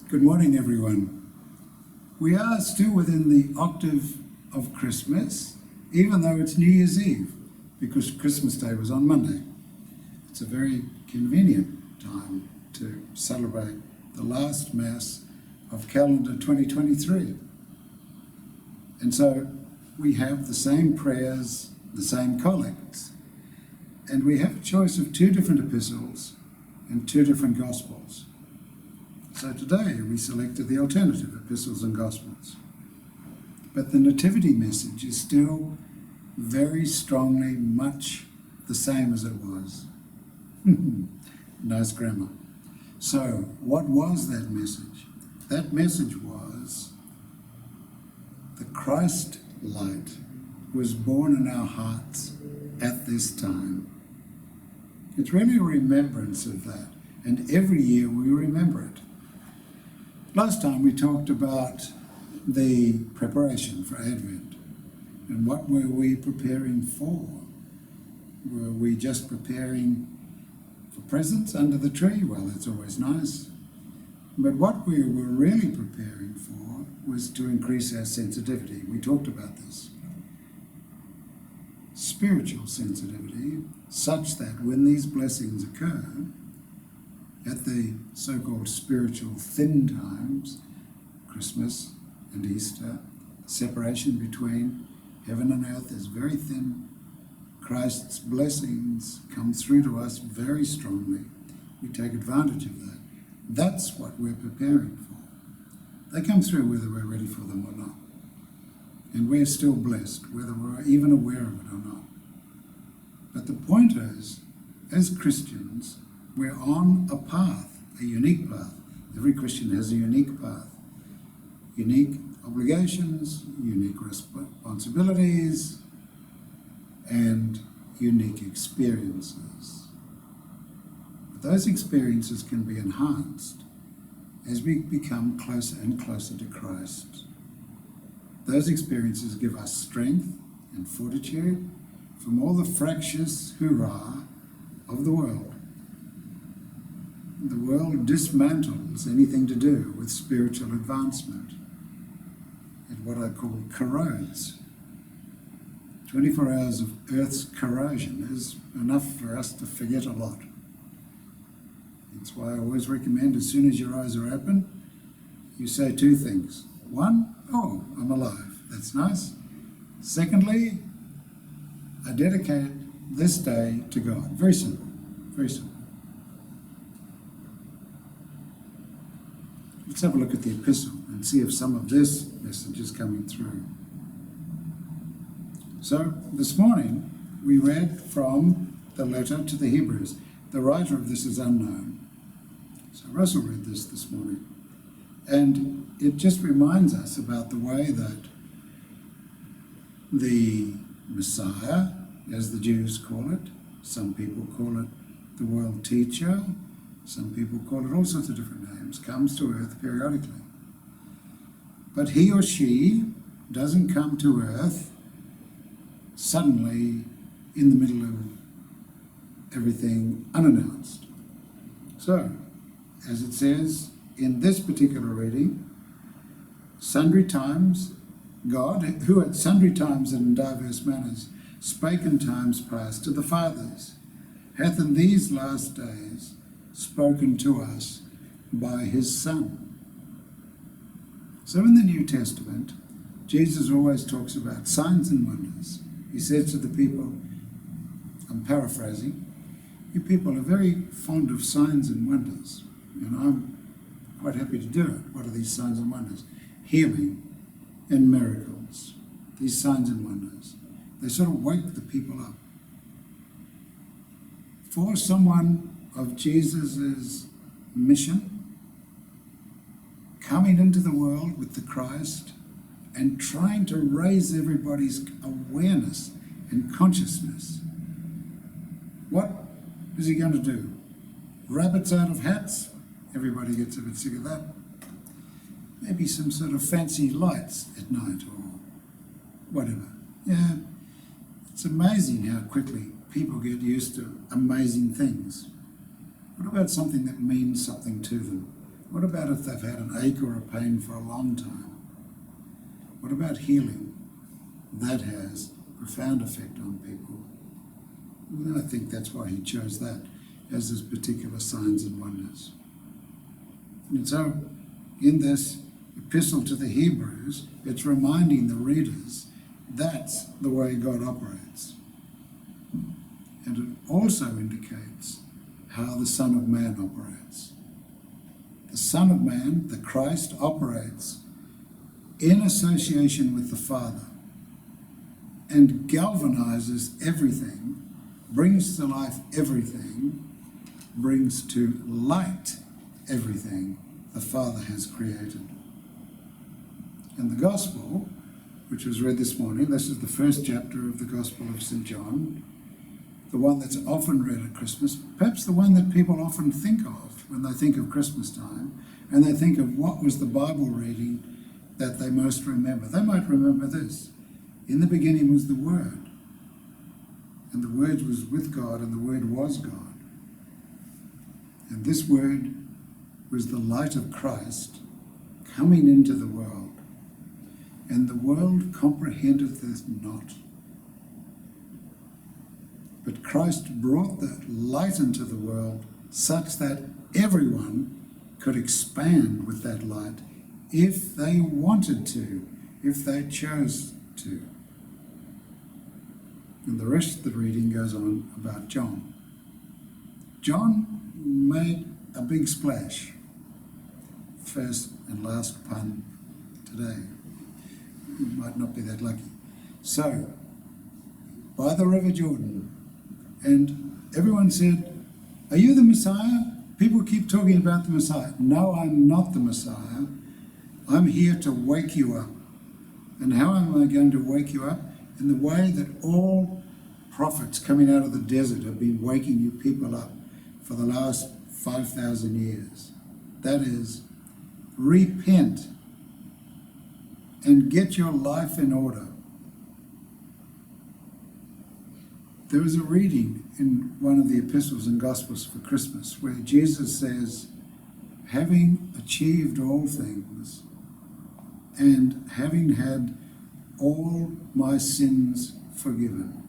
Good morning, everyone. We are still within the octave of Christmas, even though it's New Year's Eve, because Christmas Day was on Monday. It's a very convenient time to celebrate the last Mass of calendar 2023. And so we have the same prayers, the same collects, and we have a choice of two different epistles and two different Gospels. So today we selected the alternative epistles and Gospels. But the Nativity message is still very strongly much the same as it was. Nice grammar. So what was that message? That message was the Christ light was born in our hearts at this time. It's really a remembrance of that, and every year we remember it. Last time we talked about the preparation for Advent, and what were we preparing for? Were we just preparing for presents under the tree? Well, that's always nice. But what we were really preparing for was to increase our sensitivity. We talked about this. Spiritual sensitivity, such that when these blessings occur, at the so-called spiritual thin times, Christmas and Easter, the separation between heaven and earth is very thin. Christ's blessings come through to us very strongly. We take advantage of that. That's what we're preparing for. They come through whether we're ready for them or not. And we're still blessed, whether we're even aware of it or not. But the point is, as Christians, we're on a path, a unique path. Every Christian has a unique path. Unique obligations, unique responsibilities, and unique experiences. But those experiences can be enhanced as we become closer and closer to Christ. Those experiences give us strength and fortitude from all the fractious hoorah of the world. The world dismantles anything to do with spiritual advancement. It what I call corrodes. 24 hours of Earth's corrosion is enough for us to forget a lot. That's why I always recommend, as soon as your eyes are open, you say two things. One, oh, I'm alive. That's nice. Secondly, I dedicate this day to God. Very simple. Very simple. Let's have a look at the epistle and see if some of this message is coming through. So this morning we read from the letter to the Hebrews. The writer of this is unknown. So Russell read this morning. And it just reminds us about the way that the Messiah, as the Jews call it, some people call it the world teacher, some people call it all sorts of different names, comes to earth periodically. But he or she doesn't come to earth suddenly in the middle of everything unannounced. So, as it says in this particular reading, sundry times God, who at sundry times and in diverse manners spake in times past to the fathers, hath in these last days spoken to us by his Son. So in the New Testament, Jesus always talks about signs and wonders. He says to the people, I'm paraphrasing, you people are very fond of signs and wonders, and I'm quite happy to do it. What are these signs and wonders? Healing and miracles. These signs and wonders. They sort of wake the people up. For someone of Jesus' mission, coming into the world with the Christ and trying to raise everybody's awareness and consciousness. What is he going to do? Rabbits out of hats? Everybody gets a bit sick of that. Maybe some sort of fancy lights at night or whatever. Yeah, it's amazing how quickly people get used to amazing things. What about something that means something to them? What about if they've had an ache or a pain for a long time? What about healing? That has a profound effect on people. And I think that's why he chose that as his particular signs and wonders. And so, in this epistle to the Hebrews, it's reminding the readers that's the way God operates. And it also indicates how the Son of Man operates. The Son of Man, the Christ, operates in association with the Father and galvanizes everything, brings to life everything, brings to light everything the Father has created. And the Gospel, which was read this morning, this is the first chapter of the Gospel of St. John, the one that's often read at Christmas, perhaps the one that people often think of when they think of Christmas time, and they think of what was the Bible reading that they most remember. They might remember this: in the beginning was the Word, and the Word was with God, and the Word was God. And this Word was the light of Christ coming into the world, and the world comprehendeth it not. But Christ brought that light into the world such that everyone could expand with that light if they wanted to, if they chose to. And the rest of the reading goes on about John. John made a big splash. First and last pun today. You might not be that lucky. So, by the River Jordan, and everyone said, "Are you the Messiah?" People keep talking about the Messiah. No, I'm not the Messiah. I'm here to wake you up. And how am I going to wake you up? In the way that all prophets coming out of the desert have been waking you people up for the last 5,000 years. That is, repent and get your life in order. There was a reading in one of the epistles and gospels for Christmas where Jesus says, having achieved all things and having had all my sins forgiven.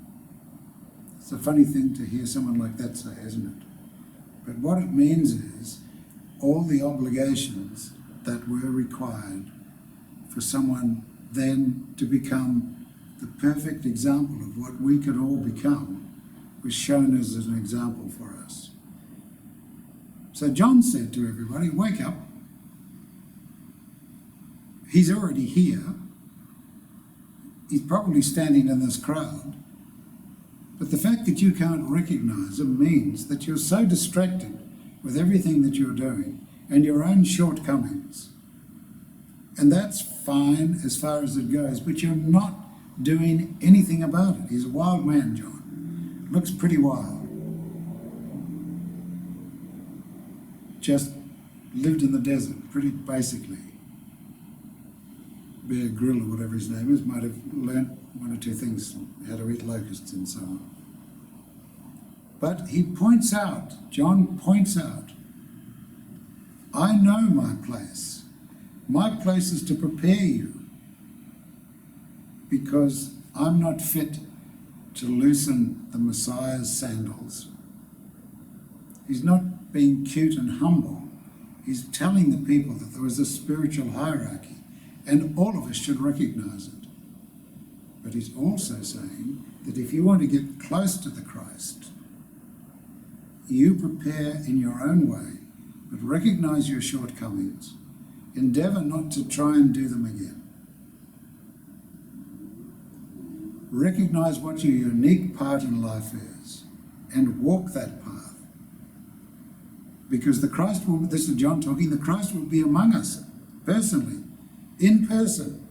It's a funny thing to hear someone like that say, isn't it? But what it means is all the obligations that were required for someone then to become the perfect example of what we could all become was shown as an example for us. So John said to everybody, wake up. He's already here. He's probably standing in this crowd. But the fact that you can't recognize him means that you're so distracted with everything that you're doing and your own shortcomings. And that's fine as far as it goes, but you're not doing anything about it. He's a wild man, John. Looks pretty wild. Just lived in the desert, pretty basically. Bear Grylls or whatever his name is might have learnt one or two things, how to eat locusts and so on. But he points out, John points out, I know my place. My place is to prepare you, because I'm not fit to loosen the Messiah's sandals. He's not being cute and humble. He's telling the people that there was a spiritual hierarchy, and all of us should recognize it. But he's also saying that if you want to get close to the Christ, you prepare in your own way, but recognize your shortcomings. Endeavour not to try and do them again. Recognize what your unique part in life is and walk that path. Because the Christ will, this is John talking, the Christ will be among us personally, in person.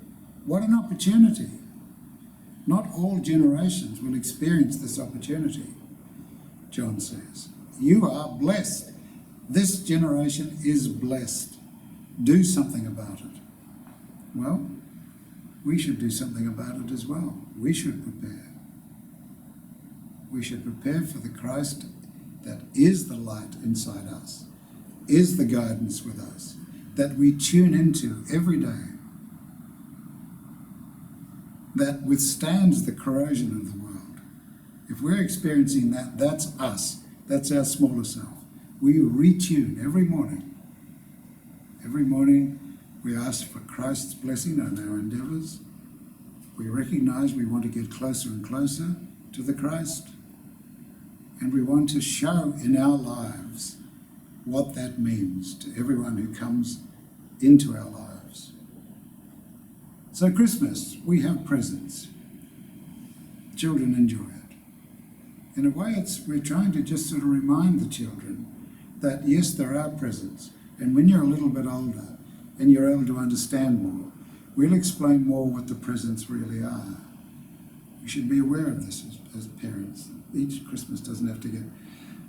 What an opportunity. Not all generations will experience this opportunity, John says. You are blessed. This generation is blessed. Do something about it. Well, we should do something about it as well. We should prepare. We should prepare for the Christ that is the light inside us. is the guidance with us, that we tune into every day, that withstands the corrosion of the world. If we're experiencing that, that's us. That's our smaller self. We retune every morning. Every morning we ask for Christ's blessing on our endeavours. We recognise we want to get closer and closer to the Christ. And we want to show in our lives what that means to everyone who comes into our lives. So Christmas, we have presents. Children enjoy it. In a way, we're trying to just sort of remind the children that yes, there are presents. And when you're a little bit older and you're able to understand more, we'll explain more what the presents really are. We should be aware of this as parents. Each Christmas doesn't have to get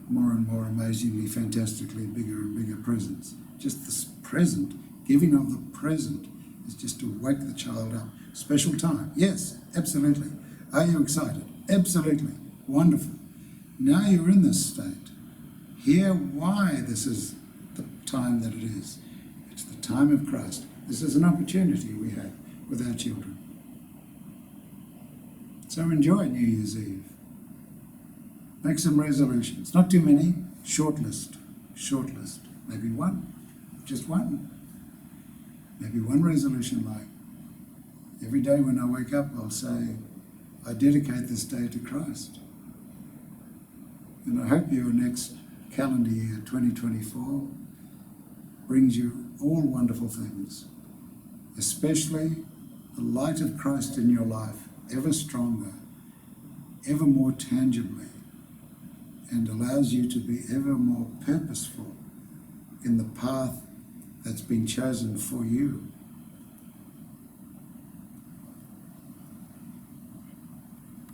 more and more amazingly, fantastically bigger and bigger presents. Just this present, giving of the present, is just to wake the child up. Special time. Yes, absolutely. Are you excited? Absolutely. Wonderful. Now you're in this state. Hear why this is the time that it is. It's the time of Christ. This is an opportunity we have with our children. So enjoy New Year's Eve. Make some resolutions. Not too many. Short list. Maybe one. Just one. Maybe one resolution like, every day when I wake up, I'll say, I dedicate this day to Christ. And I hope your next calendar year, 2024, brings you all wonderful things, especially the light of Christ in your life, ever stronger, ever more tangibly, and allows you to be ever more purposeful in the path that's been chosen for you.